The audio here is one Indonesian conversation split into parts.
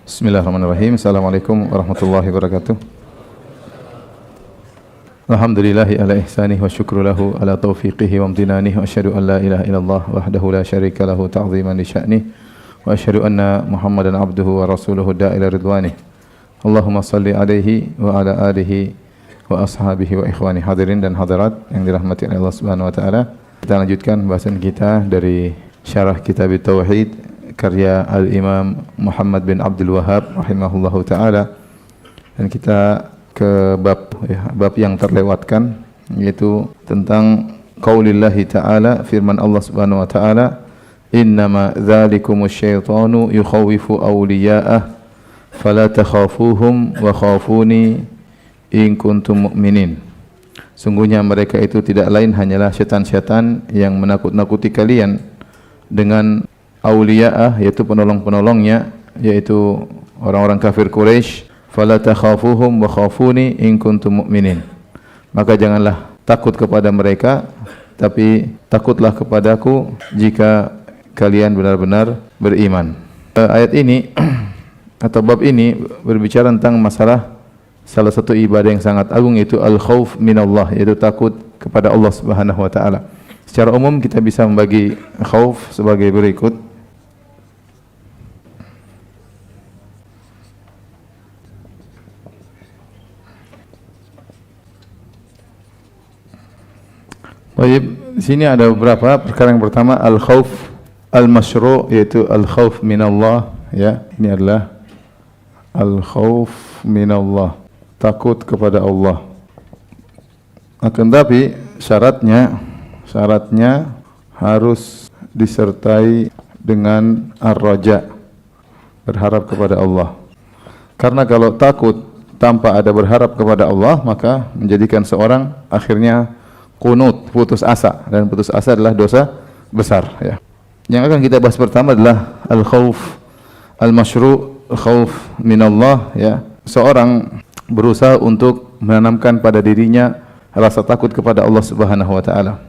Bismillahirrahmanirrahim. Assalamualaikum warahmatullahi wabarakatuh. Alhamdulillahi ala ihsanih wa syukru lahu ala taufiqihi wa amtinanih wa asyhadu an la ilaha illallah wahdahu la syarika lahu ta'ziman li sya'nih wa asyhadu anna Muhammadan abduhu wa rasuluhu da'ila ridwanih. Allahumma salli alaihi wa ala alihi wa ashabihi wa ikhwani hadirin dan hadirat yang dirahmati oleh Allah Subhanahu wa taala. Kita lanjutkan bahasan kita dari syarah kitab Tauhid karya Al-Imam Muhammad bin Abdul Wahhab rahimahullahu taala, dan kita ke bab yang terlewatkan, yaitu tentang qaulillahi ta'ala, firman Allah Subhanahu wa taala, innama dzalikumus syaitanu yukhawifu awliya'ah fala takhafuhum wa khafuni in kuntum mu'minin. Sungguhnya mereka itu tidak lain hanyalah syaitan-syaitan yang menakut-nakuti kalian dengan awliya'ah, yaitu penolong-penolongnya, yaitu orang-orang kafir Quraisy. Fala takhafuhum wa khafuni in kuntum mu'minin. Maka janganlah takut kepada mereka, tapi takutlah kepadaku jika kalian benar-benar beriman. Ayat ini atau bab ini berbicara tentang masalah salah satu ibadah yang sangat agung, yaitu al-khauf minallah, yaitu takut kepada Allah Subhanahu wa taala. Secara umum kita bisa membagi khauf sebagai berikut. Baik, di sini ada beberapa perkara. Yang pertama al-khauf al-masyru', yaitu al-khauf minallah, ya. Ini adalah al-khauf minallah, takut kepada Allah. Akan tapi syaratnya harus disertai dengan ar-raja, berharap kepada Allah. Karena kalau takut tanpa ada berharap kepada Allah, maka menjadikan seorang akhirnya qunut, putus asa, dan putus asa adalah dosa besar, ya. Yang akan kita bahas pertama adalah al-khauf al-masyru', khauf minallah, ya. Seorang berusaha untuk menanamkan pada dirinya rasa takut kepada Allah Subhanahu wa taala.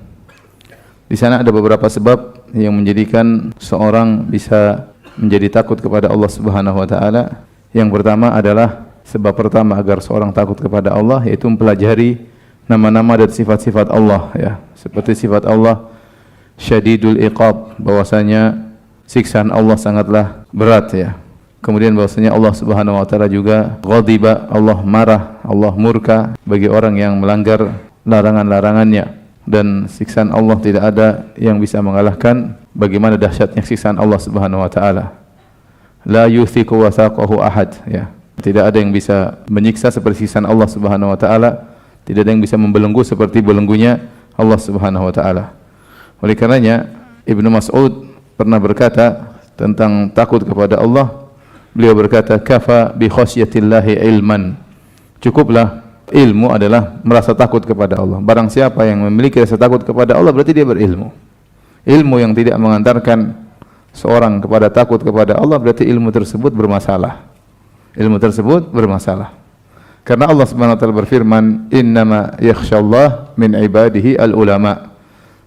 Di sana ada beberapa sebab yang menjadikan seorang bisa menjadi takut kepada Allah Subhanahu wa taala. Yang pertama adalah, sebab pertama agar seorang takut kepada Allah, yaitu mempelajari nama-nama dan sifat-sifat Allah, ya. Seperti sifat Allah syadidul iqab, bahwasanya siksaan Allah sangatlah berat, ya. Kemudian bahwasanya Allah Subhanahu wa taala juga ghadiba, Allah marah, Allah murka bagi orang yang melanggar larangan-larangannya, dan siksaan Allah tidak ada yang bisa mengalahkan bagaimana dahsyatnya siksaan Allah Subhanahu wa taala. La yuthiqu wathaqahu ahad, ya. Tidak ada yang bisa menyiksa seperti siksaan Allah Subhanahu wa taala. Tidak ada yang bisa membelenggu seperti belenggunya Allah Subhanahu wa taala. Oleh karenanya Ibnu Mas'ud pernah berkata tentang takut kepada Allah. Beliau berkata, kafa bi khasyatillahi ilman. Cukuplah ilmu adalah merasa takut kepada Allah. Barang siapa yang memiliki rasa takut kepada Allah, berarti dia berilmu. Ilmu yang tidak mengantarkan seorang kepada takut kepada Allah, berarti ilmu tersebut bermasalah. Ilmu tersebut bermasalah. Karena Allah Subhanahu wa taala berfirman, innama yakhshallah min ibadihi al-ulama.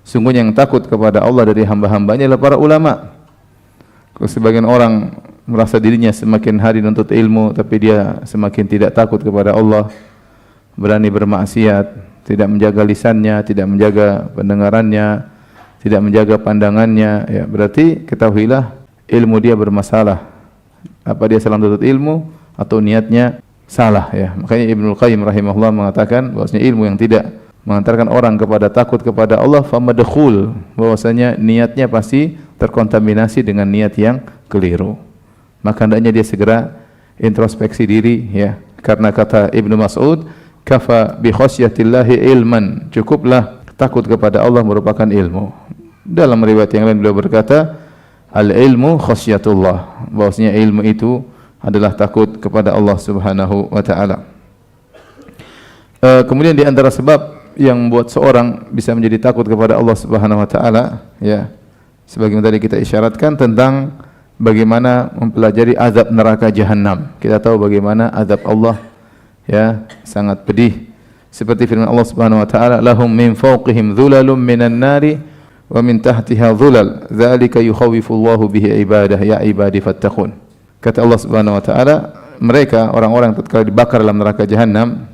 Sungguhnya yang takut kepada Allah dari hamba-hambanya adalah para ulama. Kalau sebagian orang merasa dirinya semakin hari menuntut ilmu, tapi dia semakin tidak takut kepada Allah, berani bermaksiat, tidak menjaga lisannya, tidak menjaga pendengarannya, tidak menjaga pandangannya, ya, berarti ketahuilah ilmu dia bermasalah. Apa dia salah menuntut ilmu atau niatnya salah, ya. Makanya Ibnu Qayyim rahimahullah mengatakan bahwasanya ilmu yang tidak mengantarkan orang kepada takut kepada Allah famadkhul, bahwasanya niatnya pasti terkontaminasi dengan niat yang keliru. Maka hendaknya dia segera introspeksi diri, ya. Karena kata Ibnu Mas'ud, kafa bi khasyatillahi ilman, cukuplah takut kepada Allah merupakan ilmu. Dalam riwayat yang lain beliau berkata, al ilmu khasyatullah, bahwasanya ilmu itu adalah takut kepada Allah Subhanahu wa taala. Kemudian di antara sebab yang membuat seorang bisa menjadi takut kepada Allah Subhanahu wa taala, ya, sebagaimana tadi kita isyaratkan tentang bagaimana mempelajari azab neraka jahanam. Kita tahu bagaimana azab Allah, ya, sangat pedih. Seperti firman Allah Subhanahu wa taala, lahum min fawqihim dhulalun minan nari wa min tahtiha dhulal, dzalika yukhawwifullahu bihi ibadah, ya ibadi fattaqun. Kata Allah Subhanahu wa taala, mereka orang-orang tatkala dibakar dalam neraka jahanam,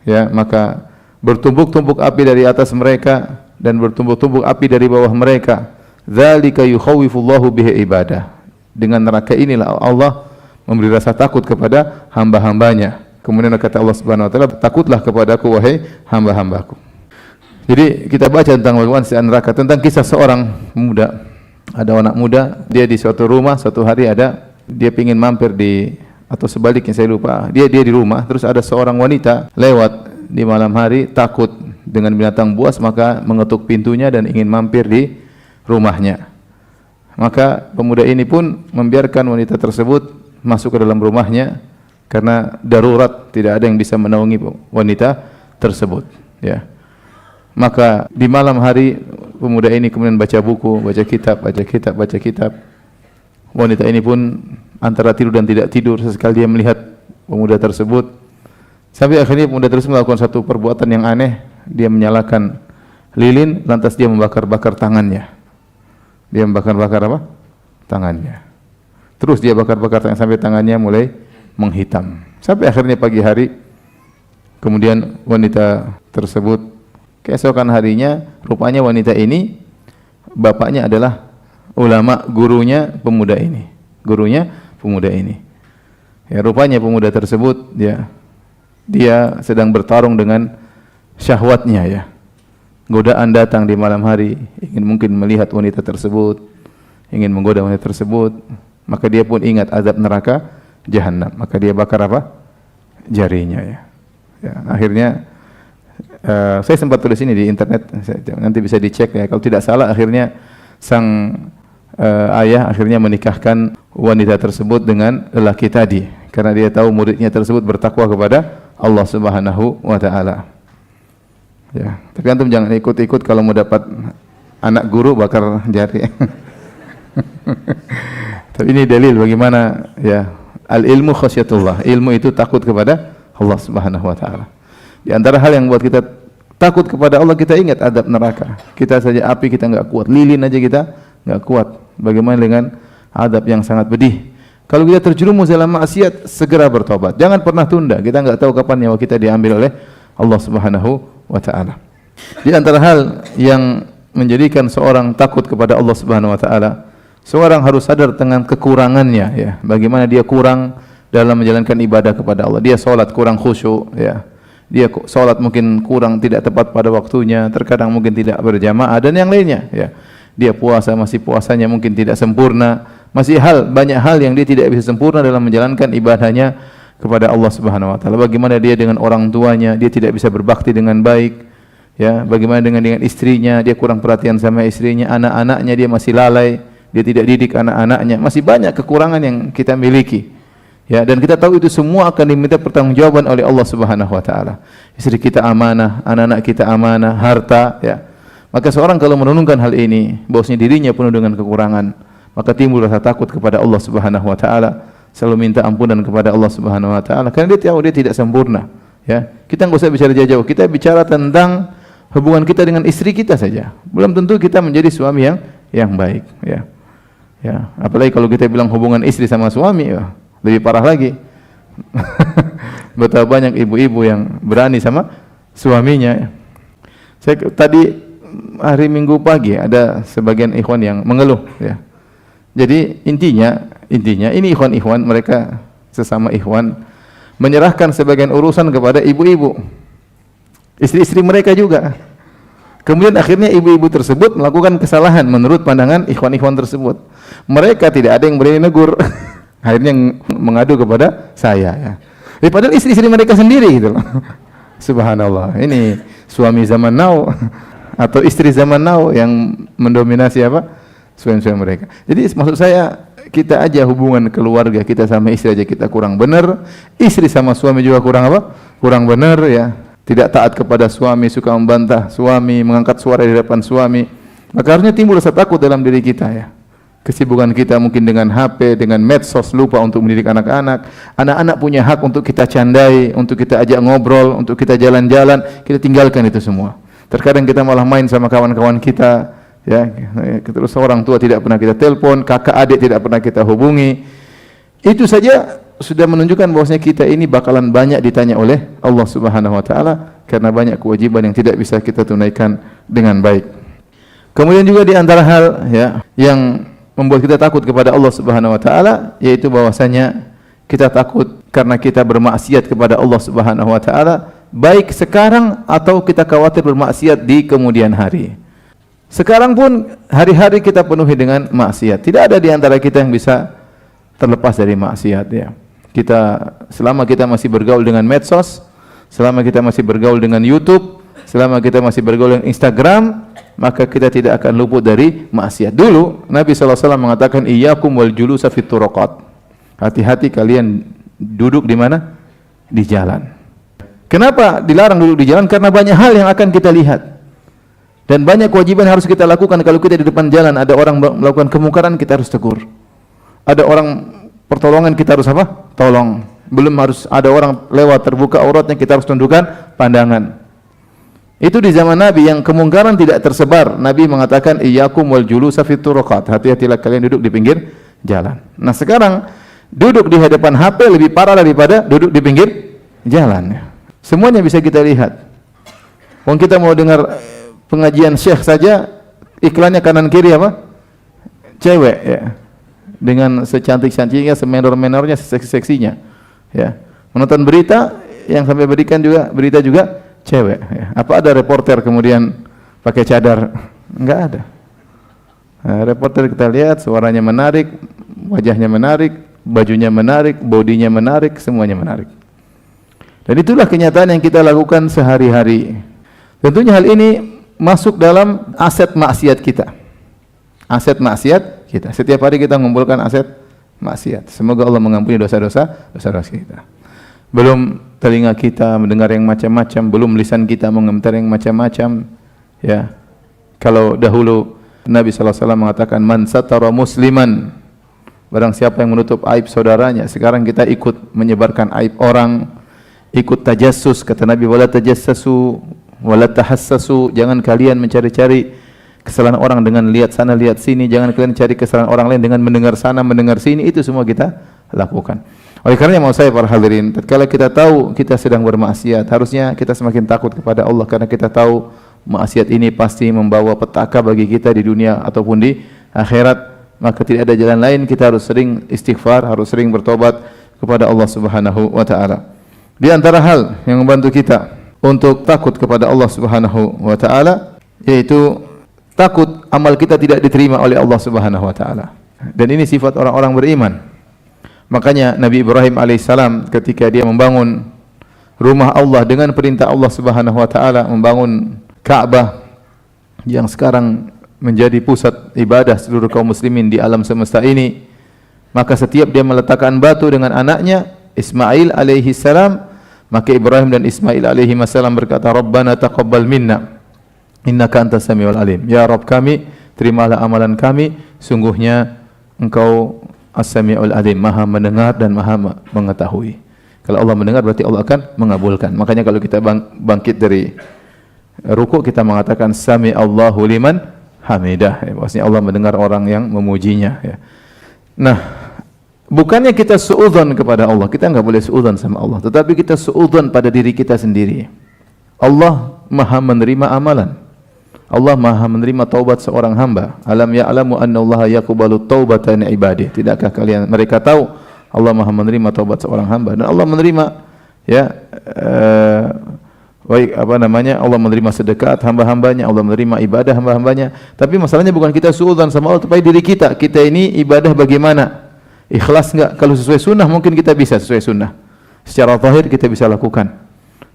ya, maka bertumpuk-tumpuk api dari atas mereka dan bertumpuk-tumpuk api dari bawah mereka. Dzalika yukhawwifullahu bihi ibadah. Dengan neraka inilah Allah memberi rasa takut kepada hamba-hambanya. Kemudian kata Allah Subhanahu wa taala, takutlah kepadaku wahai hamba-hambaku. Jadi kita baca tentang bagaimana siksa neraka, tentang kisah seorang pemuda. Ada anak muda, dia di suatu rumah, suatu hari dia pingin mampir di, atau sebaliknya saya lupa. Dia di rumah, terus ada seorang wanita lewat di malam hari, takut dengan binatang buas, maka mengetuk pintunya dan ingin mampir di rumahnya. Maka pemuda ini pun membiarkan wanita tersebut masuk ke dalam rumahnya karena darurat, tidak ada yang bisa menaungi wanita tersebut, ya. Maka di malam hari pemuda ini kemudian baca buku, baca kitab. Wanita ini pun antara tidur dan tidak tidur, sesekali dia melihat pemuda tersebut. Sampai akhirnya pemuda tersebut melakukan satu perbuatan yang aneh. Dia menyalakan lilin, lantas dia membakar-bakar tangannya. Dia membakar-bakar apa? Tangannya. Terus dia bakar-bakar tangan sampai tangannya mulai menghitam. Sampai akhirnya pagi hari, kemudian wanita tersebut, keesokan harinya, rupanya wanita ini bapaknya adalah ulama, gurunya pemuda ini. Ya, rupanya pemuda tersebut dia sedang bertarung dengan syahwatnya, ya. Godaan datang di malam hari, ingin mungkin melihat wanita tersebut, ingin menggoda wanita tersebut, maka dia pun ingat azab neraka jahanam, maka dia bakar apa? Jarinya, ya. Ya, akhirnya saya sempat tulis ini di internet, nanti bisa dicek, ya. Kalau tidak salah, akhirnya sang ayah akhirnya menikahkan wanita tersebut dengan lelaki tadi, karena dia tahu muridnya tersebut bertakwa kepada Allah Subhanahu wa taala. Ya, tapi antum jangan ikut-ikut kalau mau dapat anak guru bakar jari. Tapi ini dalil bagaimana, ya, al-ilmu khasyatullah. Ilmu itu takut kepada Allah Subhanahu wa taala. Di antara hal yang buat kita takut kepada Allah, kita ingat adab neraka. Kita saja api kita enggak kuat, lilin aja kita enggak kuat. Bagaimana dengan adab yang sangat pedih? Kalau kita terjerumus dalam maksiat, segera bertobat. Jangan pernah tunda. Kita enggak tahu kapan nyawa kita diambil oleh Allah Subhanahu wa taala. Di antara hal yang menjadikan seorang takut kepada Allah Subhanahu wa taala, seorang harus sadar dengan kekurangannya, ya. Bagaimana dia kurang dalam menjalankan ibadah kepada Allah. Dia salat kurang khusyuk, ya. Dia salat mungkin kurang, tidak tepat pada waktunya, terkadang mungkin tidak berjamaah dan yang lainnya, ya. Dia puasa, masih puasanya mungkin tidak sempurna, masih banyak hal yang dia tidak bisa sempurna dalam menjalankan ibadahnya kepada Allah Subhanahu wa taala. Bagaimana dia dengan orang tuanya, dia tidak bisa berbakti dengan baik, ya. Bagaimana dengan istrinya, dia kurang perhatian sama istrinya, anak-anaknya dia masih lalai, dia tidak didik anak-anaknya. Masih banyak kekurangan yang kita miliki, ya, dan kita tahu itu semua akan diminta pertanggungjawaban oleh Allah Subhanahu wa taala. Istri kita amanah, anak-anak kita amanah, harta, ya. Maka seorang kalau merenungkan hal ini, bahwasanya dirinya penuh dengan kekurangan, maka timbul rasa takut kepada Allah Subhanahu wa taala, selalu minta ampunan kepada Allah Subhanahu wa taala, karena dia tahu dia tidak sempurna, ya. Kita enggak usah bicara jauh-jauh, kita bicara tentang hubungan kita dengan istri kita saja. Belum tentu kita menjadi suami yang baik, ya. Ya, apalagi kalau kita bilang hubungan istri sama suami, ya, lebih parah lagi. Betapa banyak ibu-ibu yang berani sama suaminya. Saya tadi hari Minggu pagi ada sebagian ikhwan yang mengeluh, ya. Jadi intinya ini ikhwan-ikhwan, mereka sesama ikhwan menyerahkan sebagian urusan kepada ibu-ibu, istri-istri mereka juga. Kemudian akhirnya ibu-ibu tersebut melakukan kesalahan menurut pandangan ikhwan-ikhwan tersebut. Mereka tidak ada yang berani negur. Akhirnya mengadu kepada saya, ya. Padahal istri-istri mereka sendiri gitu loh. Subhanallah. Ini suami zaman now atau istri zaman now yang mendominasi apa? Suami-suami mereka. Jadi maksud saya, kita aja hubungan keluarga kita sama istri aja kita kurang benar, istri sama suami juga kurang apa? Kurang benar, ya. Tidak taat kepada suami, suka membantah suami, mengangkat suara di depan suami. Maka harusnya timbul rasa takut dalam diri kita, ya. Kesibukan kita mungkin dengan HP, dengan medsos, lupa untuk mendidik anak-anak. Anak-anak punya hak untuk kita candai, untuk kita ajak ngobrol, untuk kita jalan-jalan, kita tinggalkan itu semua. Terkadang kita malah main sama kawan-kawan kita, ya. Terus orang tua tidak pernah kita telepon, kakak adik tidak pernah kita hubungi. Itu saja sudah menunjukkan bahwasanya kita ini bakalan banyak ditanya oleh Allah Subhanahu wa taala karena banyak kewajiban yang tidak bisa kita tunaikan dengan baik. Kemudian juga di antara hal ya yang membuat kita takut kepada Allah Subhanahu wa taala yaitu bahwasanya kita takut karena kita bermaksiat kepada Allah Subhanahu wa taala baik sekarang atau kita khawatir bermaksiat di kemudian hari. Sekarang pun hari-hari kita penuhi dengan maksiat. Tidak ada di antara kita yang bisa terlepas dari maksiat ya. Selama kita masih bergaul dengan medsos, selama kita masih bergaul dengan YouTube, selama kita masih bergaul dengan Instagram, maka kita tidak akan luput dari maksiat. Dulu Nabi SAW mengatakan iyyakum wal julusa fit turaqat. Hati-hati kalian duduk di mana? Di jalan. Kenapa dilarang duduk di jalan? Karena banyak hal yang akan kita lihat. Dan banyak kewajiban yang harus kita lakukan. Kalau kita di depan jalan ada orang melakukan kemungkaran, kita harus tegur. Ada orang pertolongan, kita harus apa? Tolong. Belum harus ada orang lewat terbuka auratnya, kita harus tundukkan pandangan. Itu di zaman Nabi yang kemungkaran tidak tersebar. Nabi mengatakan iyyakum wal julusa fit turaqat. Hati-hatilah kalian duduk di pinggir jalan. Nah, sekarang duduk di hadapan HP lebih parah daripada duduk di pinggir jalan. Semuanya bisa kita lihat. Wong kita mau dengar pengajian syekh saja iklannya kanan kiri apa? Cewek ya. Dengan secantik-cantiknya, semenor-menornya, seksi-seksinya. Ya. Menonton berita yang sampai berikan juga berita juga cewek ya. Apa ada reporter kemudian pakai cadar? Enggak ada. Nah, reporter kita lihat suaranya menarik, wajahnya menarik, bajunya menarik, bodinya menarik, semuanya menarik. Dan itulah kenyataan yang kita lakukan sehari-hari. Tentunya hal ini masuk dalam aset maksiat kita. Aset maksiat kita. Setiap hari kita mengumpulkan aset maksiat. Semoga Allah mengampuni dosa-dosa kita. Belum telinga kita mendengar yang macam-macam, belum lisan kita mengomentar yang macam-macam. Ya. Kalau dahulu Nabi sallallahu alaihi wasallam mengatakan man satara musliman, barang siapa yang menutup aib saudaranya. Sekarang kita ikut menyebarkan aib orang, ikut tajassus. Kata Nabi wala tajassasu wala tahassasu, jangan kalian mencari-cari kesalahan orang dengan lihat sana lihat sini, jangan kalian cari kesalahan orang lain dengan mendengar sana mendengar sini. Itu semua kita lakukan. Oleh karena mau saya para hadirin, tatkala kita tahu kita sedang bermaksiat, harusnya kita semakin takut kepada Allah karena kita tahu maksiat ini pasti membawa petaka bagi kita di dunia ataupun di akhirat. Maka tidak ada jalan lain, kita harus sering istighfar, harus sering bertobat kepada Allah Subhanahu wa taala. Di antara hal yang membantu kita untuk takut kepada Allah Subhanahu wa taala yaitu takut amal kita tidak diterima oleh Allah Subhanahu wa taala. Dan ini sifat orang-orang beriman. Makanya Nabi Ibrahim alaihissalam ketika dia membangun rumah Allah dengan perintah Allah Subhanahu wa taala, membangun Ka'bah yang sekarang menjadi pusat ibadah seluruh kaum muslimin di alam semesta ini, maka setiap dia meletakkan batu dengan anaknya Ismail alaihi salam, maka Ibrahim dan Ismail alaihi salam berkata, Rabbana taqabbal minna innaka antas samiul alim. Ya Rabb kami, terimalah amalan kami, sungguhnya Engkau as-samiul alim, maha mendengar dan maha mengetahui. Kalau Allah mendengar berarti Allah akan mengabulkan. Makanya kalau kita bangkit dari ruku kita mengatakan sami Allahu liman hamidah, ya, maksudnya Allah mendengar orang yang memujinya ya. Nah, bukannya kita suudzon kepada Allah, kita enggak boleh suudzon sama Allah, tetapi kita suudzon pada diri kita sendiri. Allah maha menerima amalan, Allah maha menerima taubat seorang hamba. Alam ya'lamu anna Allah yaqbalu taubata min ibadihi. Tidakkah kalian mereka tahu Allah maha menerima taubat seorang hamba, dan Allah menerima ya Allah menerima sedekah hamba-hambanya, Allah menerima ibadah hamba-hambanya. Tapi masalahnya bukan kita suudzon sama Allah, tapi diri kita. Kita ini ibadah bagaimana? Ikhlas enggak? Kalau sesuai sunnah mungkin kita bisa sesuai sunnah. Secara zahir kita bisa lakukan.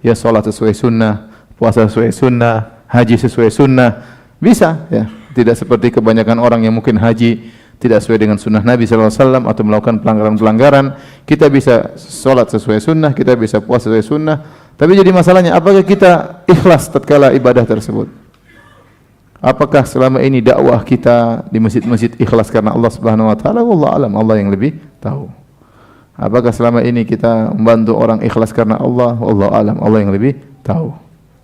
Ya salat sesuai sunnah, puasa sesuai sunnah, haji sesuai sunnah. Bisa ya. Tidak seperti kebanyakan orang yang mungkin haji tidak sesuai dengan sunnah Nabi sallallahu alaihi wasallam atau melakukan pelanggaran-pelanggaran. Kita bisa salat sesuai sunnah, kita bisa puasa sesuai sunnah. Tapi jadi masalahnya, apakah kita ikhlas tatkala ibadah tersebut? Apakah selama ini dakwah kita di masjid-masjid ikhlas karena Allah Subhanahu wa taala? Wallahu alam, Allah yang lebih tahu. Apakah selama ini kita membantu orang ikhlas karena Allah? Wallahu alam, Allah yang lebih tahu.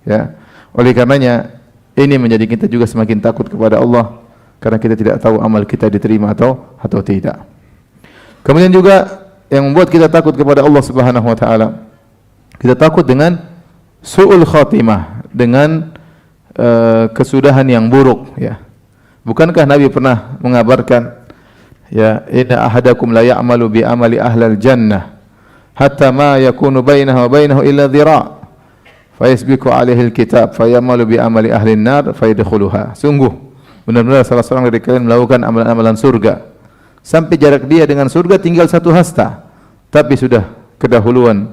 Ya. Oleh karenanya ini menjadi kita juga semakin takut kepada Allah karena kita tidak tahu amal kita diterima atau tidak. Kemudian juga yang membuat kita takut kepada Allah Subhanahu wa taala? Kita takut dengan su'ul khatimah, dengan kesudahan yang buruk, ya. Bukankah Nabi pernah mengabarkan, ya, inna ahadakum la ya'malu bi amali ahlil jannah hatta ma yakunu bainahu wa bainahu illa dhira' fa yasbiqu alaihi alkitab fa ya'malu bi amali ahlin nar fa yadkhuluha. Sungguh benar-benar salah seorang dari kalian melakukan amalan-amalan surga sampai jarak dia dengan surga tinggal 1 hasta, tapi sudah kedahuluan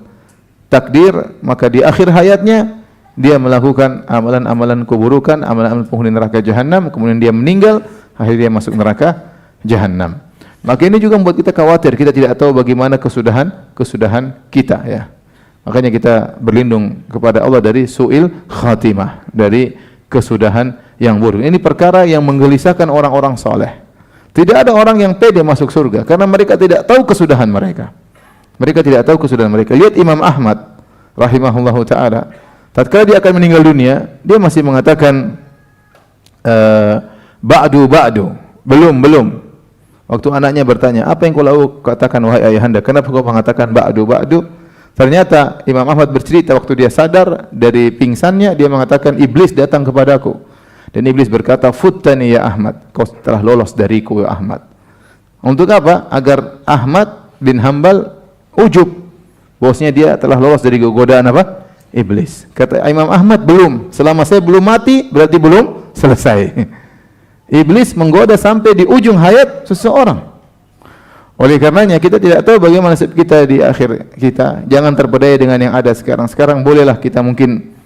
takdir, maka di akhir hayatnya dia melakukan amalan-amalan keburukan, amalan-amalan penghuni neraka jahanam, kemudian dia meninggal, akhirnya dia masuk neraka jahanam. Maka ini juga membuat kita khawatir, kita tidak tahu bagaimana kesudahan kita, ya. Makanya kita berlindung kepada Allah dari su'il khatimah, dari kesudahan yang buruk. Ini perkara yang menggelisahkan orang-orang saleh. Tidak ada orang yang pede masuk surga karena mereka tidak tahu kesudahan mereka. Mereka tidak tahu kesudahan mereka. Lihat Imam Ahmad rahimahullahu taala. Tatkala dia akan meninggal dunia, dia masih mengatakan ba'du, belum. Waktu anaknya bertanya, apa yang kau katakan wahai ayahanda? Kenapa kau mengatakan ba'du? Ternyata Imam Ahmad bercerita waktu dia sadar dari pingsannya, dia mengatakan iblis datang kepadaku. Dan iblis berkata, futtani ya Ahmad, kau telah lolos dariku ya Ahmad. Untuk apa? Agar Ahmad bin Hanbal ujub bahwasanya dia telah lolos dari godaan apa? Iblis. Kata Imam Ahmad, belum. Selama saya belum mati, berarti belum selesai. Iblis menggoda sampai di ujung hayat seseorang. Oleh karenanya kita tidak tahu bagaimana nasib kita di akhir kita. Jangan terpedaya dengan yang ada sekarang. Sekarang bolehlah kita mungkin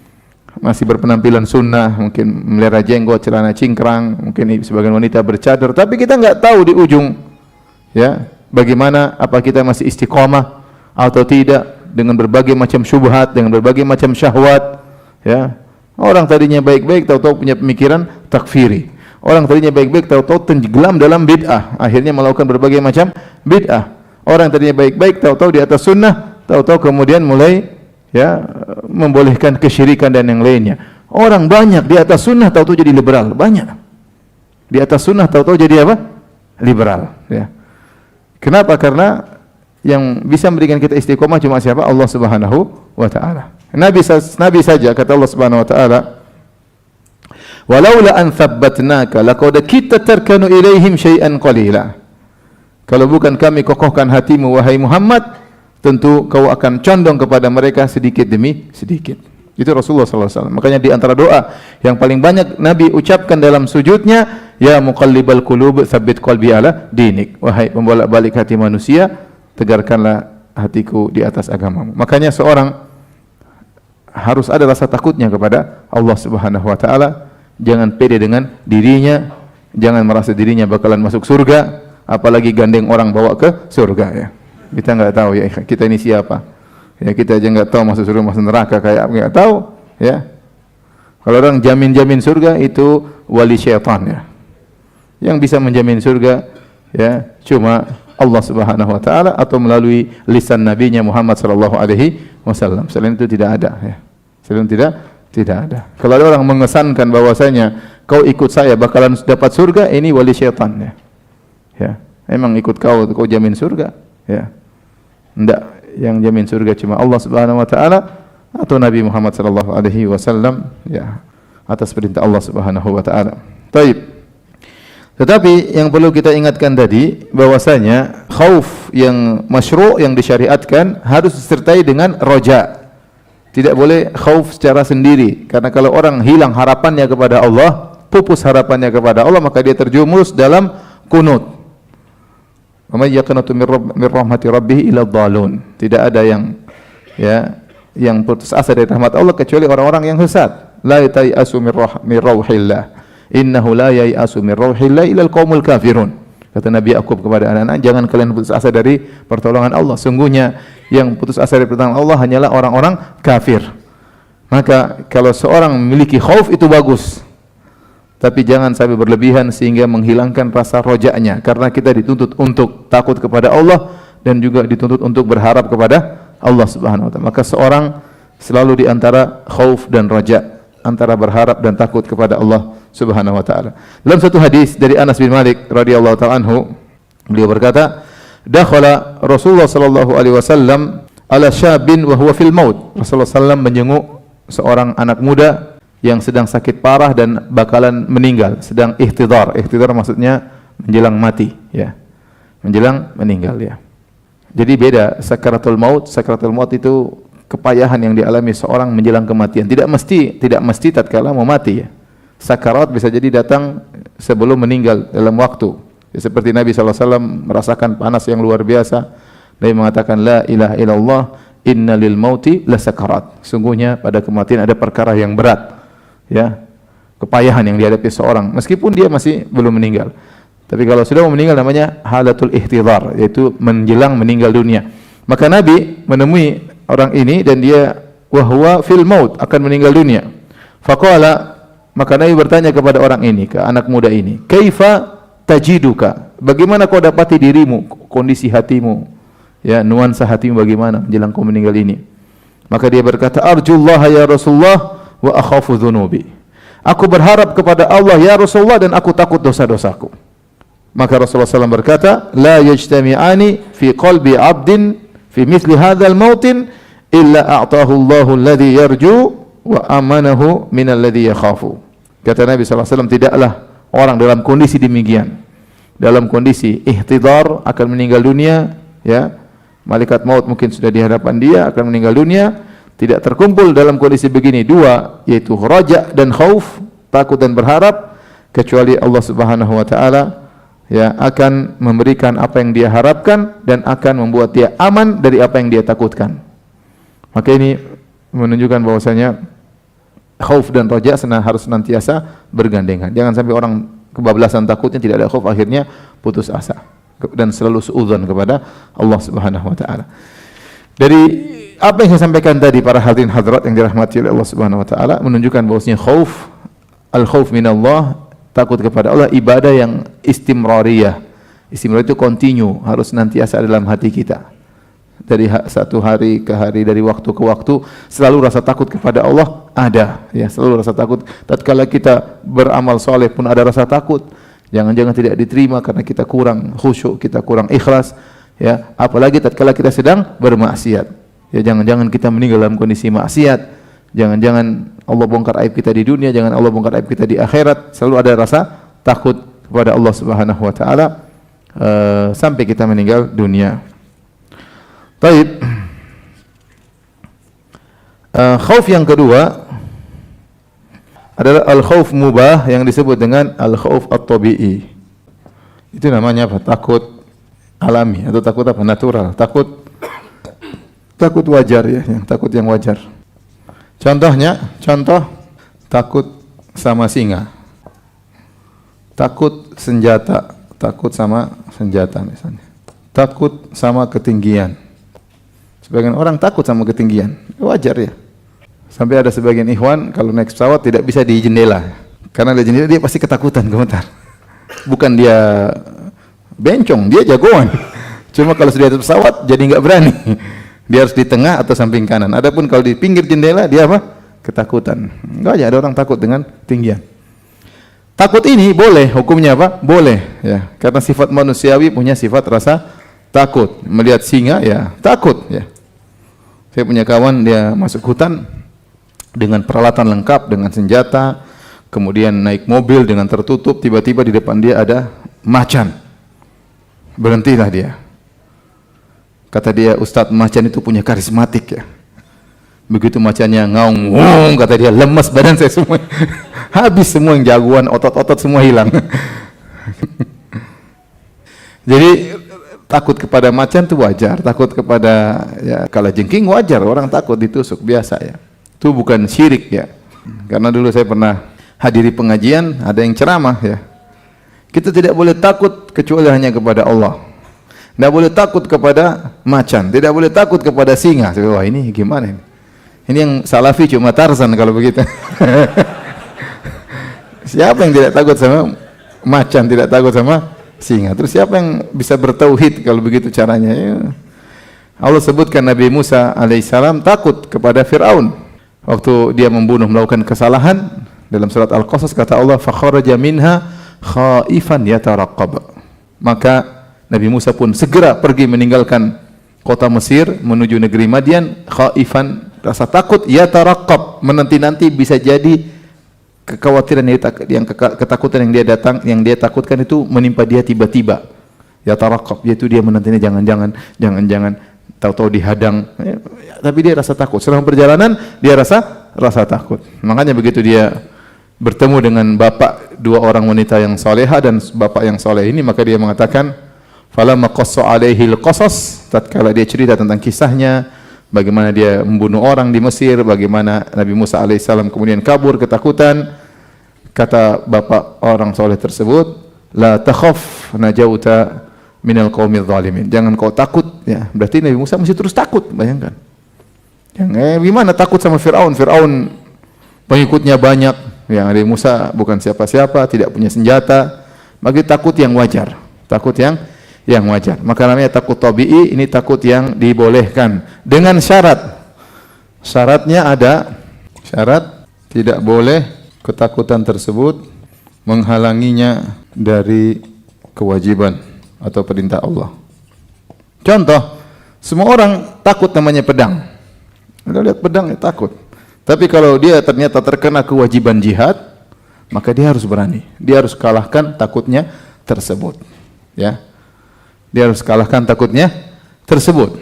masih berpenampilan sunnah, mungkin melihara jenggot, celana cingkrang, mungkin sebagian wanita bercadar, tapi kita enggak tahu di ujung, ya, bagaimana, apa kita masih istiqomah atau tidak, dengan berbagai macam syubhat, dengan berbagai macam syahwat, ya. Orang tadinya baik-baik tahu-tahu punya pemikiran takfiri. Orang tadinya baik-baik tahu-tahu tenggelam dalam bid'ah, akhirnya melakukan berbagai macam bid'ah. Orang tadinya baik-baik tahu-tahu di atas sunnah, tahu-tahu kemudian mulai, ya, membolehkan kesyirikan dan yang lainnya. Orang banyak di atas sunnah tahu-tahu jadi liberal, banyak. Di atas sunnah tahu-tahu jadi apa? Liberal, ya. Kenapa? Karena yang bisa memberikan kita istiqomah cuma siapa? Allah Subhanahu wa taala. Nabi saja kata Allah Subhanahu wa taala, "Walaula an thabbatnaka laqad kitta tarkanu ilaihim syai'an qalila." Kalau bukan kami kokohkan hatimu wahai Muhammad, tentu kau akan condong kepada mereka sedikit demi sedikit. Itu Rasulullah sallallahu alaihi wasallam. Makanya di antara doa yang paling banyak Nabi ucapkan dalam sujudnya, ya muqallibal qulub tsabbit qalbi ala dinik. Wahai pembolak-balik hati manusia, tegarkanlah hatiku di atas agamamu. Makanya seorang harus ada rasa takutnya kepada Allah Subhanahu wa taala. Jangan pede dengan dirinya, jangan merasa dirinya bakalan masuk surga, apalagi gandeng orang bawa ke surga, ya. Kita enggak tahu, ya, kita ini siapa. Ya, kita aja enggak tahu masuk surga masuk neraka kayak enggak tahu, ya. Kalau orang jamin surga itu wali syaitan, ya. Yang bisa menjamin surga, ya, cuma Allah Subhanahu wa taala atau melalui lisan nabinya Muhammad sallallahu alaihi wasallam. Selain itu tidak ada, ya. Selain tidak ada. Kalau ada orang mengesankan bahwasanya kau ikut saya bakalan dapat surga, ini wali syaitan, ya. Ya, emang ikut kau jamin surga, ya. Enggak, yang jamin surga cuma Allah Subhanahu wa taala atau Nabi Muhammad sallallahu alaihi wasallam, ya, atas perintah Allah Subhanahu wa taala. Baik. Tetapi yang perlu kita ingatkan tadi bahwasanya khauf yang masyru' yang disyariatkan harus disertai dengan roja. Tidak boleh khauf secara sendiri, karena kalau orang hilang harapannya kepada Allah, pupus harapannya kepada Allah, maka dia terjumus dalam kunut. Wa may yaqnatu min rahmati rabbih illa dhalun. Tidak ada yang, ya, yang putus asa dari rahmat Allah kecuali orang-orang yang sesat. La yai'asu min rauhillah. Innahu la yai'asu min rauhillah illa al-qaumul kafirun. Kata Nabi Yakub kepada anak-anak, jangan kalian putus asa dari pertolongan Allah. Sungguhnya yang putus asa dari pertolongan Allah hanyalah orang-orang kafir. Maka kalau seorang memiliki khauf itu bagus, tapi jangan sampai berlebihan sehingga menghilangkan rasa rojaknya. Karena kita dituntut untuk takut kepada Allah dan juga dituntut untuk berharap kepada Allah Subhanahu wa taala. Maka seorang selalu di antara khauf dan raja, antara berharap dan takut kepada Allah Subhanahu wa taala. Dalam satu hadis dari Anas bin Malik radhiyallahu taala anhu, beliau berkata, dakhala Rasulullah sallallahu alaihi wasallam ala syabin wa huwa fil maut. Rasulullah sallallahu menjenguk seorang anak muda yang sedang sakit parah dan bakalan meninggal, sedang ihtidar. Ihtidar maksudnya menjelang mati, ya. Menjelang meninggal, ya. Jadi beda sakaratul maut. Sakaratul maut itu kepayahan yang dialami seorang menjelang kematian. Tidak mesti tatkala mau mati, ya. Sakarat bisa jadi datang sebelum meninggal dalam waktu. Ya, seperti Nabi SAW merasakan panas yang luar biasa. Nabi mengatakan la ilaha illallah inna lil mauti la sakarat. Sungguhnya pada kematian ada perkara yang berat, ya. Kepayahan yang dihadapi seorang meskipun dia masih belum meninggal. Tapi kalau sudah mau meninggal namanya halatul ihtidar, yaitu menjelang meninggal dunia. Maka Nabi menemui orang ini dan dia wahwa fil maut, akan meninggal dunia. Faqala, maka Nabi bertanya kepada orang ini, ke anak muda ini, kaifa tajiduka? Bagaimana kau dapati dirimu, kondisi hatimu? Ya, nuansa hatimu bagaimana menjelang kau meninggal ini? Maka dia berkata, arjullah ya Rasulullah wa akhafu dhunubi. Aku berharap kepada Allah ya Rasulullah dan aku takut dosa-dosaku. Maka Rasulullah SAW berkata, la yajtami'ani fi qalbi 'abdin fi mithli hadzal mautin illa a'tahu Allahu alladhi yarju wa amanahu min alladhi yakhafu. Kata Nabi SAW, tidaklah orang dalam kondisi demikian, dalam kondisi ihtidar akan meninggal dunia, ya. Malaikat maut mungkin sudah di hadapan dia akan meninggal dunia, tidak terkumpul dalam kondisi begini dua, yaitu raja dan khauf, takut dan berharap, kecuali Allah Subhanahu wa taala, ya, akan memberikan apa yang dia harapkan dan akan membuat dia aman dari apa yang dia takutkan. Maka ini menunjukkan bahwasanya khauf dan raja harus senantiasa bergandengan. Jangan sampai orang kebablasan takutnya, tidak ada khauf, akhirnya putus asa dan selalu suudzon kepada Allah Subhanahu wa taala. Dari apa yang saya sampaikan tadi, para hadirin hadirat yang dirahmati oleh Allah Subhanahu wa taala, menunjukkan bahwasanya khauf, al-khauf minallah, takut kepada Allah, ibadah yang istimrariyah. Istimrariyah itu continue, harus nantiasa dalam hati kita. Dari satu hari ke hari, dari waktu ke waktu, selalu rasa takut kepada Allah ada, ya, selalu rasa takut. Tatkala kita beramal soleh pun ada rasa takut. Jangan-jangan tidak diterima karena kita kurang khusyuk, kita kurang ikhlas, ya. Apalagi tatkala kita sedang bermaksiat. Ya, jangan-jangan kita meninggal dalam kondisi maksiat. Jangan-jangan Allah bongkar aib kita di dunia, jangan Allah bongkar aib kita di akhirat. Selalu ada rasa takut kepada Allah Subhanahu wa taala sampai kita meninggal dunia. Baik. Khauf yang kedua adalah al-khauf mubah yang disebut dengan al-khauf at-tabi'i. Itu namanya apa? Takut alami atau takut apa? Natural. Takut wajar, ya, takut yang wajar. Contoh takut sama singa. Takut senjata, takut sama senjata misalnya. Takut sama ketinggian. Sebagian orang takut sama ketinggian. Wajar, ya. Sampai ada sebagian ikhwan kalau naik pesawat tidak bisa di jendela. Karena di jendela dia pasti ketakutan, gemetar. Bukan dia bencong, dia jagoan. Cuma kalau sudah di pesawat jadi enggak berani. Dia harus di tengah atau samping kanan. Adapun kalau di pinggir jendela dia apa? Ketakutan. Enggak aja ada orang takut dengan tinggian. Takut ini boleh, hukumnya apa? Boleh, ya. Karena sifat manusiawi punya sifat rasa takut. Melihat singa ya takut, ya. Saya punya kawan, dia masuk hutan dengan peralatan lengkap, dengan senjata, kemudian naik mobil dengan tertutup, tiba-tiba di depan dia ada macan. Berhentilah dia. Kata dia, Ustadz, macan itu punya karismatik, ya. Begitu macannya ngaung, kata dia, lemas badan saya semua. Habis semua yang jagoan, otot-otot semua hilang. Jadi takut kepada macan itu wajar, takut kepada, ya, kalajengking wajar, orang takut ditusuk, biasa, ya. Itu bukan syirik, ya. Karena dulu saya pernah hadiri pengajian, ada yang ceramah, ya. Kita tidak boleh takut kecuali hanya kepada Allah. Tidak boleh takut kepada macan, tidak boleh takut kepada singa. Wah, ini gimana ini? Ini yang salafi cuma Tarzan kalau begitu. Siapa yang tidak takut sama macan, tidak takut sama singa? Terus siapa yang bisa bertauhid kalau begitu caranya? Ya. Allah sebutkan Nabi Musa alaihissalam takut kepada Fir'aun. Waktu dia melakukan kesalahan, dalam surat Al-Qasas kata Allah, fakharaja minha khaifan yataraqqab. Maka Nabi Musa pun segera pergi meninggalkan kota Mesir menuju negeri Madian, khaifan, rasa takut, yataraqqab, menanti-nanti bisa jadi kekhawatiran ketakutan yang dia takutkan itu menimpa dia tiba-tiba. Yataraqqab, yaitu dia menantinya jangan tahu-tahu dihadang, tapi dia rasa takut. Selama perjalanan dia rasa takut. Makanya begitu dia bertemu dengan bapak dua orang wanita yang soleha dan bapak yang soleh ini, maka dia mengatakan, falamma qassa alaihil qasas, tatkala dia cerita tentang kisahnya, bagaimana dia membunuh orang di Mesir, bagaimana Nabi Musa alaihissalam kemudian kabur ketakutan, kata bapak orang soleh tersebut, la takhaf najauta minal qaumidz zalimin. Jangan kau takut, ya. Berarti Nabi Musa masih terus takut, bayangkan. Gimana takut sama Fir'aun? Fir'aun pengikutnya banyak, ya. Nabi Musa bukan siapa-siapa, tidak punya senjata, bagi takut yang wajar. Takut yang wajar. Maka namanya takut tabi'i, ini takut yang dibolehkan dengan syarat. Syaratnya ada syarat tidak boleh ketakutan tersebut menghalanginya dari kewajiban atau perintah Allah. Contoh, semua orang takut namanya pedang. Anda lihat pedang ya takut. Tapi kalau dia ternyata terkena kewajiban jihad, maka dia harus berani. Dia harus kalahkan takutnya tersebut. Ya. Dia harus kalahkan takutnya tersebut.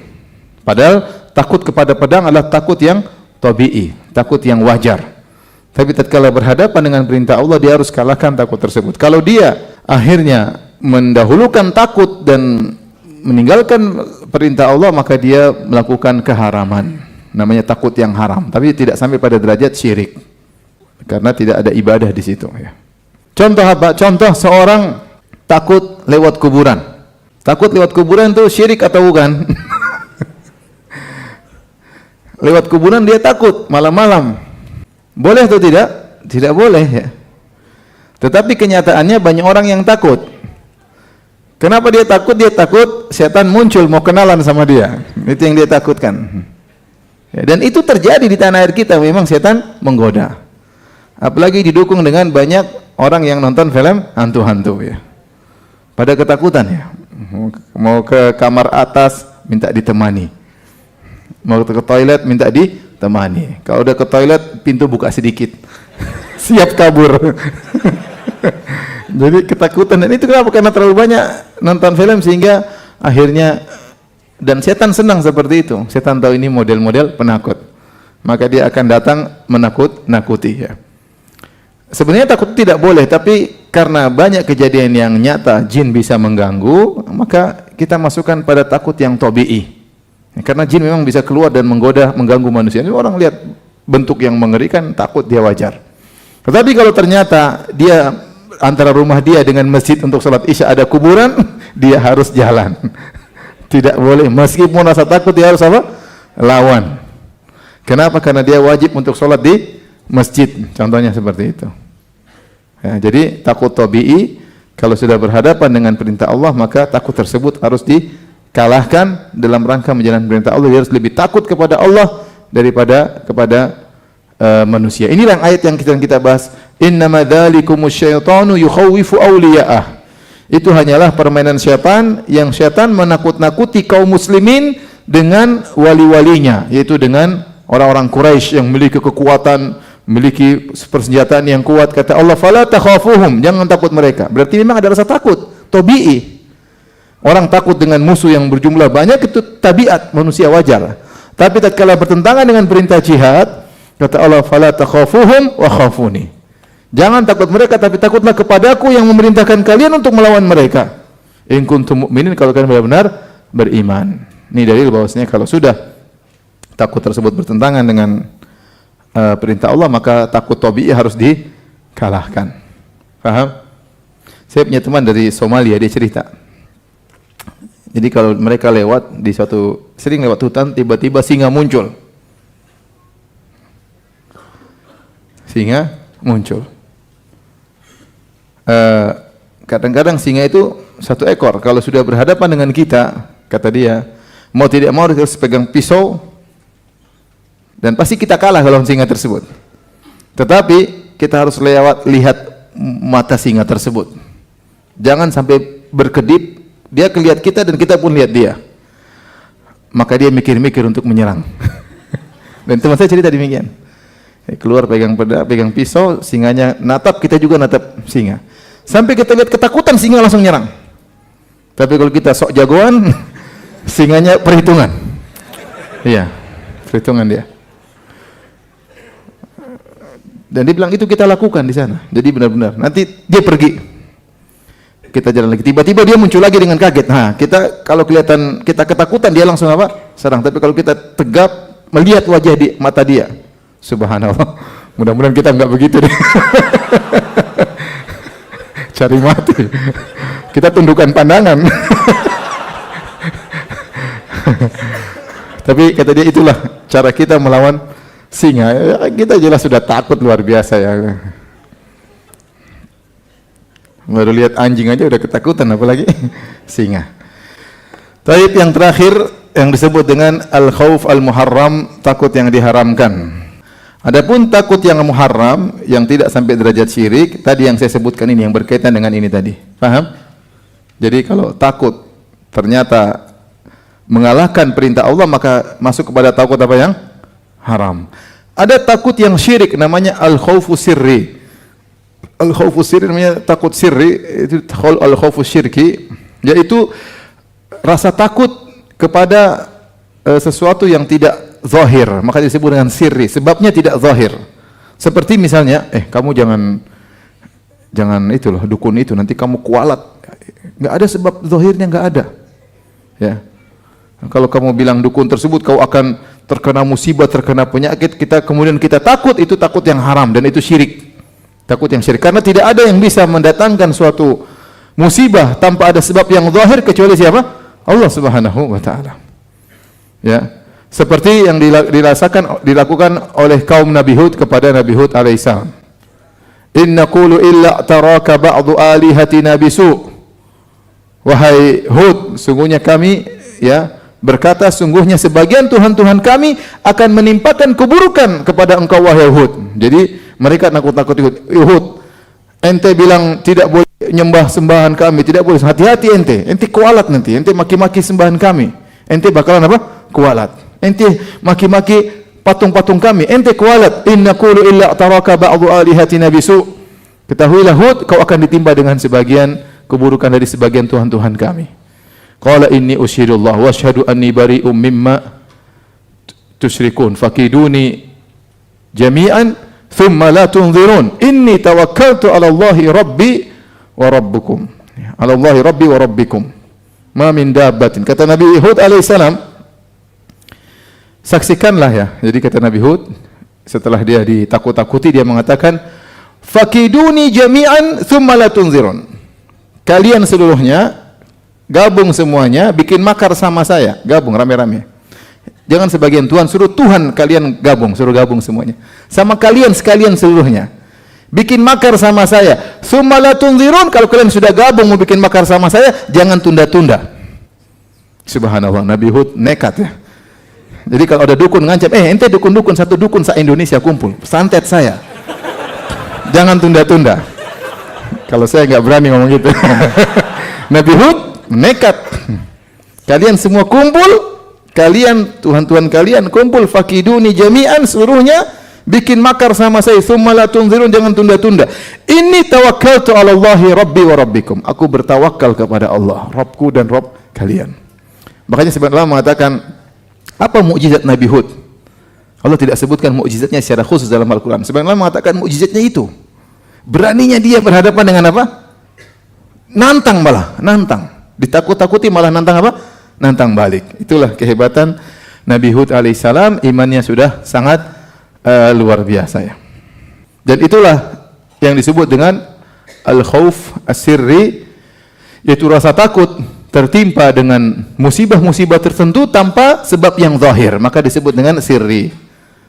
Padahal takut kepada pedang adalah takut yang tabi'i, takut yang wajar. Tapi tatkala berhadapan dengan perintah Allah, dia harus kalahkan takut tersebut. Kalau dia akhirnya mendahulukan takut dan meninggalkan perintah Allah, maka dia melakukan keharaman. Namanya takut yang haram, tapi tidak sampai pada derajat syirik. Karena tidak ada ibadah di situ, ya. Contoh apa? Contoh seorang takut lewat kuburan. Takut lewat kuburan itu syirik atau bukan? Lewat kuburan dia takut malam-malam. Boleh atau tidak? Tidak boleh, ya. Tetapi kenyataannya banyak orang yang takut. Kenapa dia takut? Dia takut setan muncul mau kenalan sama dia. Itu yang dia takutkan. Ya, dan itu terjadi di tanah air kita, memang setan menggoda. Apalagi didukung dengan banyak orang yang nonton film hantu-hantu, ya. Pada ketakutan, ya. Mau ke kamar atas minta ditemani. Mau ke toilet minta ditemani. Kalau udah ke toilet pintu buka sedikit. Siap kabur. Jadi ketakutan, dan itu kenapa? Karena terlalu banyak nonton film sehingga akhirnya, dan setan senang seperti itu. Setan tahu ini model-model penakut, maka dia akan datang menakut-nakuti, ya. Sebenarnya takut tidak boleh, tapi karena banyak kejadian yang nyata jin bisa mengganggu, maka kita masukkan pada takut yang tabi'i. Karena jin memang bisa keluar dan menggoda, mengganggu manusia. Ini orang lihat bentuk yang mengerikan, takut, dia wajar. Tetapi kalau ternyata dia antara rumah dia dengan masjid untuk salat Isya ada kuburan, dia harus jalan. Tidak boleh, meskipun rasa takut dia harus apa? Lawan. Kenapa? Karena dia wajib untuk salat di masjid. Contohnya seperti itu. Ya, jadi takut tabi'i, kalau sudah berhadapan dengan perintah Allah, maka takut tersebut harus dikalahkan dalam rangka menjalankan perintah Allah. Dia harus lebih takut kepada Allah daripada kepada manusia. Inilah ayat yang kita bahas. Innama dzalikumus syaitanu yukhawwifu awliya'ah. Itu hanyalah permainan syaitan, yang syaitan menakut-nakuti kaum muslimin dengan wali-walinya, yaitu dengan orang-orang Quraisy yang memiliki kekuatan, memiliki persenjataan yang kuat. Kata Allah, fala takhafuhum, jangan takut mereka. Berarti memang ada rasa takut tabi'i. Orang takut dengan musuh yang berjumlah banyak itu tabiat manusia, wajar. Tapi tatkala bertentangan dengan perintah jihad, kata Allah, fala takhafuhum wa khafuni. Jangan takut mereka, tapi takutlah kepadaku yang memerintahkan kalian untuk melawan mereka. In kuntum mu'minin, kalau kalian benar-benar beriman. Ini dalil bahwasanya kalau sudah takut tersebut bertentangan dengan perintah Allah, maka takut tabi'i harus dikalahkan. Paham? Saya punya teman dari Somalia, dia cerita. Jadi kalau mereka lewat di sering lewat hutan, tiba-tiba singa muncul. Singa muncul. Kadang-kadang singa itu satu ekor. Kalau sudah berhadapan dengan kita, kata dia, mau tidak mau harus pegang pisau, dan pasti kita kalah kalau singa tersebut. Tetapi kita harus lihat mata singa tersebut. Jangan sampai berkedip Dia lihat kita dan kita pun lihat dia. Maka dia mikir-mikir untuk menyerang. Dan teman saya cerita demikian. Keluar pegang pedang, pegang pisau, singanya natap, kita juga natap singa. Sampai kita lihat ketakutan, singa langsung nyerang. Tapi kalau kita sok jagoan, singanya perhitungan. Iya, perhitungan dia. Dan dia bilang itu kita lakukan di sana. Jadi benar-benar. Nanti dia pergi. Kita jalan lagi. Tiba-tiba dia muncul lagi dengan kaget. Nah, kita kalau kelihatan kita ketakutan, dia langsung apa? Serang. Tapi kalau kita tegap melihat wajah di mata dia, subhanallah. Mudah-mudahan kita enggak begitu deh. Cari mati. Kita tundukkan pandangan. Tapi kata dia itulah cara kita melawan singa. Ya, kita jelas sudah takut luar biasa ya. Baru lihat anjing aja udah ketakutan, apalagi singa. Taib yang terakhir yang disebut dengan al-khauf al-muharram, takut yang diharamkan. Adapun takut yang muharram yang tidak sampai derajat syirik, tadi yang saya sebutkan ini yang berkaitan dengan ini tadi. Paham? Jadi kalau takut ternyata mengalahkan perintah Allah, maka masuk kepada takut apa yang haram. Ada takut yang syirik namanya al-khaufu sirri. Al-khaufu sirri namanya takut sirri, itu al-khaufu syirki, yaitu rasa takut kepada sesuatu yang tidak zahir, maka disebut dengan sirri, sebabnya tidak zahir. Seperti misalnya, kamu jangan itu loh, dukun itu, nanti kamu kualat. Enggak ada sebab zahirnya, enggak ada. Ya. Kalau kamu bilang dukun tersebut kau akan terkena musibah, terkena penyakit, kemudian kita takut, itu takut yang haram dan itu syirik. Takut yang syirik karena tidak ada yang bisa mendatangkan suatu musibah tanpa ada sebab yang zahir kecuali siapa? Allah Subhanahu wa taala. Ya. Seperti yang dilakukan oleh kaum Nabi Hud kepada Nabi Hud alaihissalam. Inna qulu illa taraka ba'du alihatina bisu. Wahai Hud, sungguhnya kami berkata sungguhnya sebagian Tuhan-Tuhan kami akan menimpakan keburukan kepada engkau wahai Hud. Jadi mereka nakut-nakut Hud. Ente bilang tidak boleh nyembah sembahan kami, tidak boleh. Hati-hati ente kualat nanti. Ente maki-maki sembahan kami. Ente bakalan apa? Kualat. Ente maki-maki patung-patung kami, ente kualat. Inna qulu illa taraka ba'du alihatina bisu. Ketahuilah Hud, kau akan ditimpa dengan sebagian keburukan dari sebagian Tuhan-Tuhan kami. Qala inni usyhidullah wa asyhadu anni bari'um mimma tusyrikun fakiduni jami'an thumma la tunzirun inni tawakkaltu 'ala Allahi rabbi wa rabbukum. 'Ala Allahi rabbi wa rabbikum. Ma min dabbatin. Kata Nabi Hud alaihissalam, saksikanlah ya. Jadi kata Nabi Hud, setelah dia ditakut-takuti, dia mengatakan, fakiduni jami'an thumma la tunzirun. Kalian seluruhnya gabung semuanya, bikin makar sama saya, gabung rame-rame. Jangan sebagian Tuhan, suruh Tuhan kalian gabung, suruh gabung semuanya. Sama kalian sekalian seluruhnya. Bikin makar sama saya. Thumma la tunzirun, kalau kalian sudah gabung mau bikin makar sama saya, jangan tunda-tunda. Subhanallah, Nabi Hud nekat ya. Jadi kalau ada dukun ngancam, ente dukun-dukun, satu dukun se-Indonesia kumpul, santet saya. Jangan tunda-tunda. Kalau saya nggak berani ngomong gitu. Nabi Hud nekat. Kalian semua kumpul, kalian Tuhan-Tuhan kalian kumpul, fakiduni jami'an seluruhnya, bikin makar sama saya. Tsumma la tunzirun, jangan tunda-tunda. Inni tawakkaltu 'ala Allahi rabbi wa rabbikum. Aku bertawakal kepada Allah, Rabbku dan Rabb kalian. Makanya sebenarnya mengatakan, apa mukjizat Nabi Hud? Allah tidak sebutkan mukjizatnya secara khusus dalam Al-Quran. Sebenarnya mengatakan mukjizatnya itu. Beraninya dia berhadapan dengan apa? Nantang malah, nantang. Ditakut-takuti malah nantang apa? Nantang balik. Itulah kehebatan Nabi Hud alaihissalam, imannya sudah sangat luar biasa ya. Dan itulah yang disebut dengan al-khauf as-sirri, yaitu rasa takut tertimpa dengan musibah-musibah tertentu tanpa sebab yang zahir, maka disebut dengan sirri.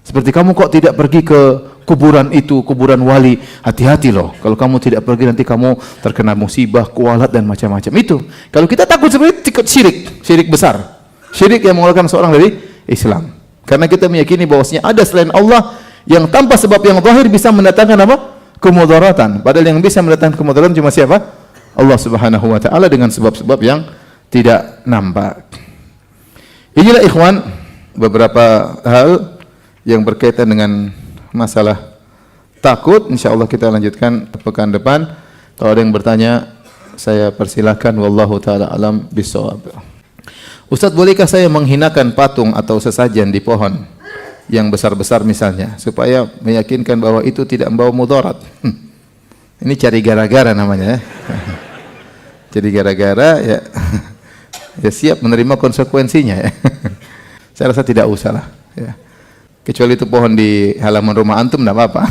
Seperti kamu kok tidak pergi ke kuburan itu, kuburan wali, hati-hati loh. Kalau kamu tidak pergi nanti kamu terkena musibah, kualat dan macam-macam. Itu. Kalau kita takut seperti itu, syirik besar. Syirik yang mengeluarkan seorang dari Islam. Karena kita meyakini bahwasanya ada selain Allah yang tanpa sebab yang zahir bisa mendatangkan apa? Kemudaratan. Padahal yang bisa mendatangkan kemudaratan cuma siapa? Allah Subhanahu wa taala dengan sebab-sebab yang tidak nampak. Inilah ikhwan beberapa hal yang berkaitan dengan masalah takut. Insyaallah kita lanjutkan pekan depan. Kalau ada yang bertanya, saya persilahkan. Wallahu taala alam bisawab. Ustaz, bolehkah saya menghinakan patung atau sesajen di pohon yang besar-besar misalnya, supaya meyakinkan bahwa itu tidak membawa mudarat? Ini cari gara-gara namanya ya. Jadi gara-gara ya, ya siap menerima konsekuensinya ya. Saya rasa tidak usah lah ya. Kecuali itu pohon di halaman rumah antum, tidak apa-apa.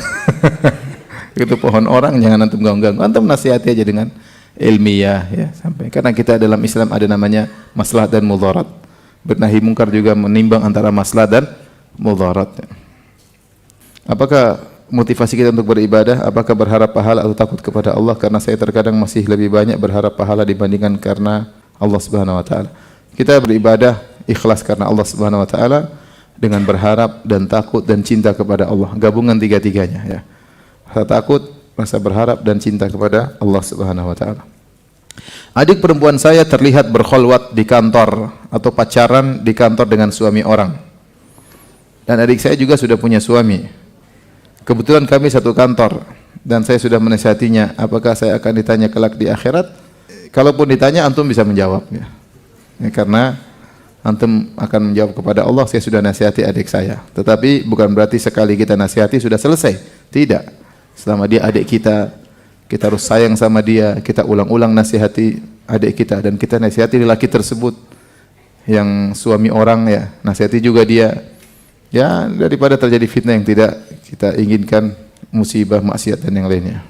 Itu pohon orang, jangan antum ganggu-ganggu. Antum nasihati aja dengan ilmiah ya, sampai. Karena kita dalam Islam ada namanya maslahat dan mudarat. Bernahi mungkar juga menimbang antara maslahat dan mudarat. Apakah motivasi kita untuk beribadah? Apakah berharap pahala atau takut kepada Allah? Karena saya terkadang masih lebih banyak berharap pahala dibandingkan karena Allah Subhanahu wa taala. Kita beribadah ikhlas karena Allah Subhanahu wa taala dengan berharap dan takut dan cinta kepada Allah. Gabungan tiga-tiganya ya. Rasa takut, rasa berharap dan cinta kepada Allah Subhanahu wa taala. Adik perempuan saya terlihat berkholwat di kantor atau pacaran di kantor dengan suami orang. Dan adik saya juga sudah punya suami. Kebetulan kami satu kantor dan saya sudah menasihatinya. Apakah saya akan ditanya kelak di akhirat? Kalaupun ditanya, antum bisa menjawab ya. Karena antum akan menjawab kepada Allah, saya sudah nasihati adik saya. Tetapi bukan berarti sekali kita nasihati sudah selesai. Tidak. Selama dia adik kita, kita harus sayang sama dia. Kita ulang-ulang nasihati adik kita dan kita nasihati lelaki tersebut yang suami orang ya, nasihati juga dia. Ya, daripada terjadi fitnah yang tidak kita inginkan, musibah, maksiat dan yang lainnya.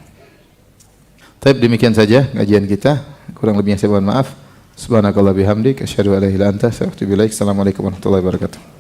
Tapi demikian saja kajian kita. Kurang lebihnya saya mohon maaf. Subhanakallah bihamdik, asyhadu an la ilaha illa anta, astaghfiruka wa atubu ilaik. Assalamualaikum warahmatullahi wabarakatuh.